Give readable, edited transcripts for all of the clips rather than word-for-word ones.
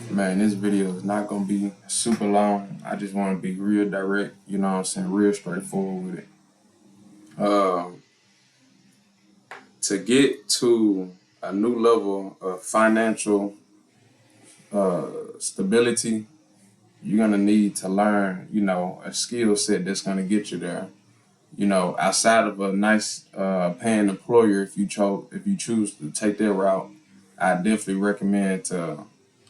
Man, this video is not gonna be super long. I just want to be real direct, you know what I'm saying, real straightforward with it. Um, to get to a new level of financial stability, you're gonna need to learn, a skill set that's gonna get you there. Outside of a nice paying employer, if you choose to take that route, I definitely recommend to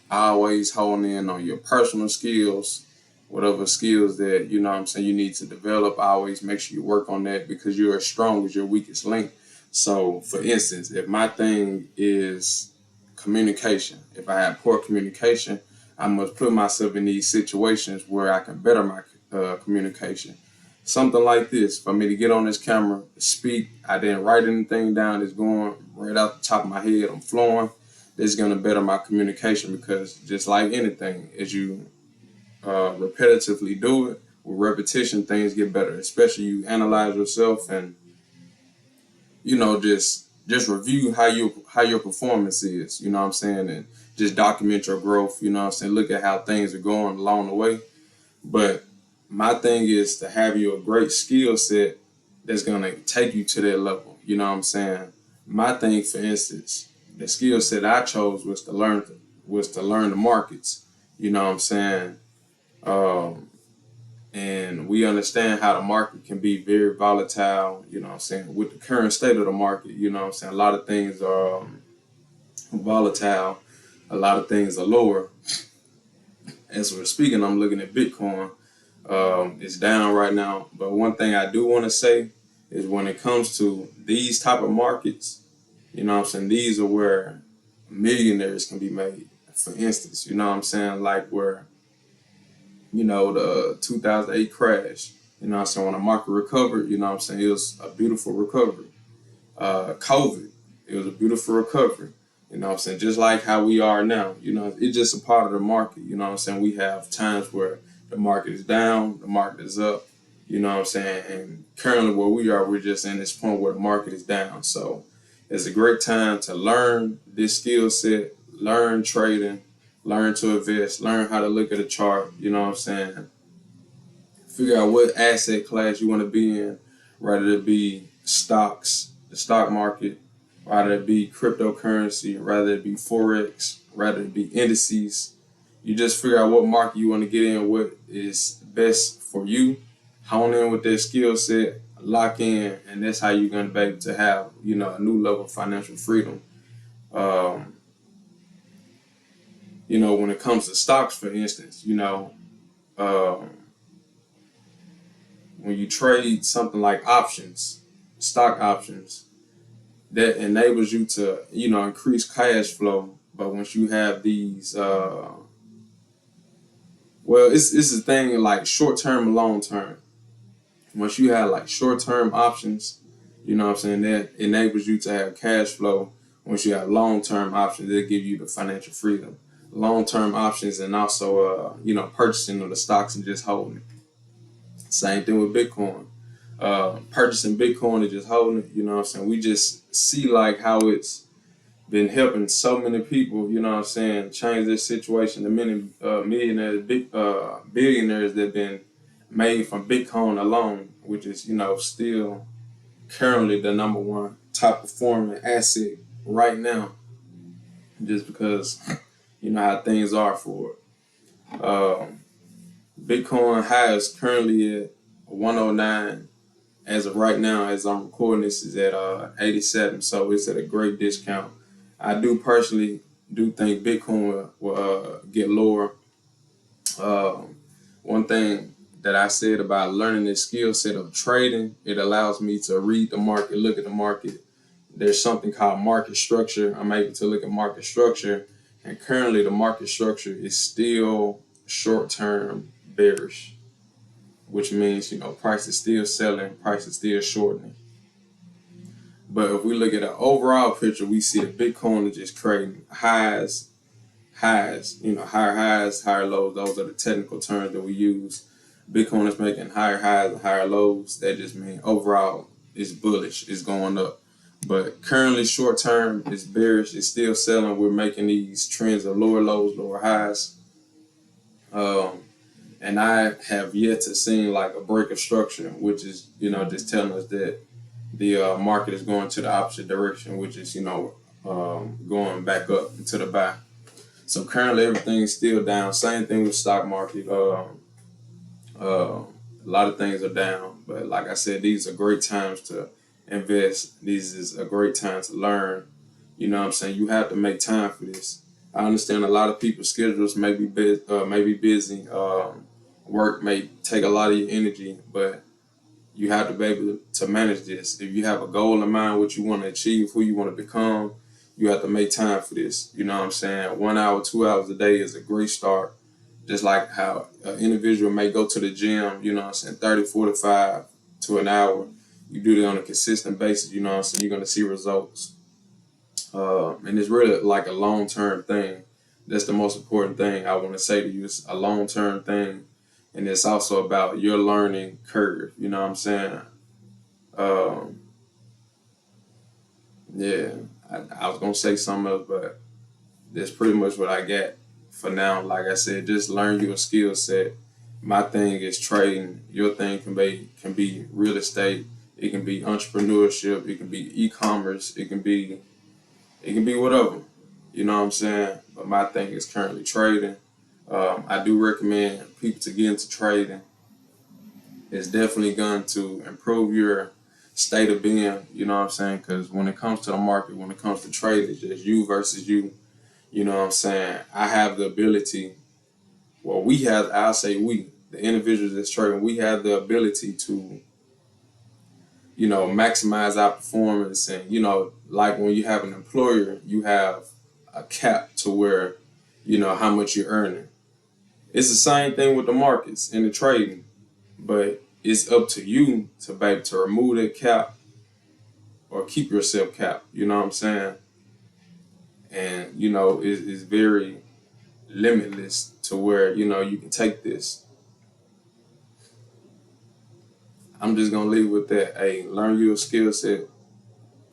always hone in on your personal skills, whatever skills that you need to develop. Always make sure you work on that because you're as strong as your weakest link. So for instance, if my thing is communication, if I have poor communication, I must put myself in these situations where I can better my communication. Something like this, for me to get on this camera, speak, I didn't write anything down, it's going right out the top of my head, I'm flowing. This is going to better my communication because just like anything, as you repetitively do it, with repetition, things get better. Especially you analyze yourself and just review how your performance is. You know what I'm saying, and just document your growth. You know what I'm saying. Look at how things are going along the way. But my thing is to have you a great skill set that's going to take you to that level. You know what I'm saying. My thing, for instance, the skill set I chose was to learn the markets. You know what I'm saying. Um, and we understand how the market can be very volatile. You know what I'm saying. With the current state of the market, you know what I'm saying. A lot of things are volatile. A lot of things are lower. As we're speaking, I'm looking at Bitcoin. It's down right now. But one thing I do want to say is when it comes to these type of markets, you know what I'm saying, these are where millionaires can be made. For instance, you know what I'm saying, like where, the 2008 crash, you know what I'm saying, when the market recovered, you know what I'm saying, it was a beautiful recovery. COVID, it was a beautiful recovery. You know what I'm saying? Just like how we are now. It's just a part of the market. You know what I'm saying? We have times where the market is down, the market is up. You know what I'm saying? And currently where we are, we're just in this point where the market is down. So it's a great time to learn this skill set, learn trading, learn to invest, learn how to look at a chart. You know what I'm saying? Figure out what asset class you want to be in, whether it be stocks, the stock market, whether it be cryptocurrency, rather it be forex, rather it be indices. You just figure out what market you want to get in, what is best for you, hone in with that skill set, lock in, and that's how you're going to be able to have, a new level of financial freedom. Um, when it comes to stocks, for instance, um, when you trade something like options, stock options, that enables you to, increase cash flow. But once you have these, it's a thing like short term and long term. Once you have like short term options, you know what I'm saying, that enables you to have cash flow. Once you have long term options, they give you the financial freedom. Long term options and also, purchasing of the stocks and just holding it. Same thing with Bitcoin. Purchasing Bitcoin and just holding it, you know what I'm saying? We just see like how it's been helping so many people, you know what I'm saying, change their situation. The many millionaires, billionaires that have been made from Bitcoin alone, which is, still currently the number one top performing asset right now, just because, how things are for it. Bitcoin high is currently at 109. As of right now, as I'm recording this, is at 87, so it's at a great discount. I do personally think Bitcoin will get lower. One thing that I said about learning this skill set of trading, it allows me to read the market, look at the market. There's something called market structure. I'm able to look at market structure, and currently the market structure is still short-term bearish, which means, price is still selling, price is still shortening. But if we look at an overall picture, we see that Bitcoin is just creating highs, higher highs, higher lows. Those are the technical terms that we use. Bitcoin is making higher highs and higher lows. That just means overall it's bullish, it's going up. But currently, short term is bearish. It's still selling. We're making these trends of lower lows, lower highs. Um, and I have yet to see like a break of structure, which is just telling us that the market is going to the opposite direction, which is going back up into the buy. So currently everything's still down. Same thing with stock market. A lot of things are down, but like I said, these are great times to invest. These is a great time to learn. You know what I'm saying? You have to make time for this. I understand a lot of people's schedules may be busy. Work may take a lot of your energy, but you have to be able to manage this. If you have a goal in mind, what you want to achieve, who you want to become, you have to make time for this. You know what I'm saying? 1 hour, 2 hours a day is a great start. Just like how an individual may go to the gym, 30, 45 to an hour. You do that on a consistent basis, you're going to see results. And it's really like a long-term thing. That's the most important thing I want to say to you. It's a long-term thing. And it's also about your learning curve. You know what I'm saying? Um, yeah, I was going to say something else, but that's pretty much what I got for now. Like I said, just learn your skill set. My thing is trading. Your thing can be real estate. It can be entrepreneurship. It can be e-commerce. It can be whatever. You know what I'm saying? But my thing is currently trading. I do recommend people to get into trading. It's definitely going to improve your state of being. You know what I'm saying? Because when it comes to the market, when it comes to trading, it's just you versus you. You know what I'm saying? I have the ability, well, I'll say we, the individuals that's trading, we have the ability to, maximize our performance. And, like when you have an employer, you have a cap to where, how much you're earning. It's the same thing with the markets and the trading, but it's up to you to be able to remove that cap or keep yourself capped. You know what I'm saying? And, it's very limitless to where you can take this. I'm just gonna leave with that. Hey, learn your skill set,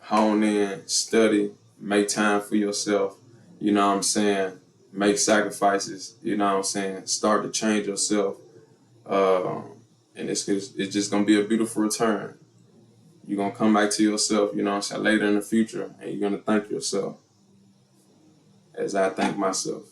hone in, study, make time for yourself. You know what I'm saying? Make sacrifices. You know what I'm saying? Start to change yourself, and it's just gonna be a beautiful return. You're gonna come back to yourself. You know what I'm saying? Later in the future, and you're gonna thank yourself as I thank myself.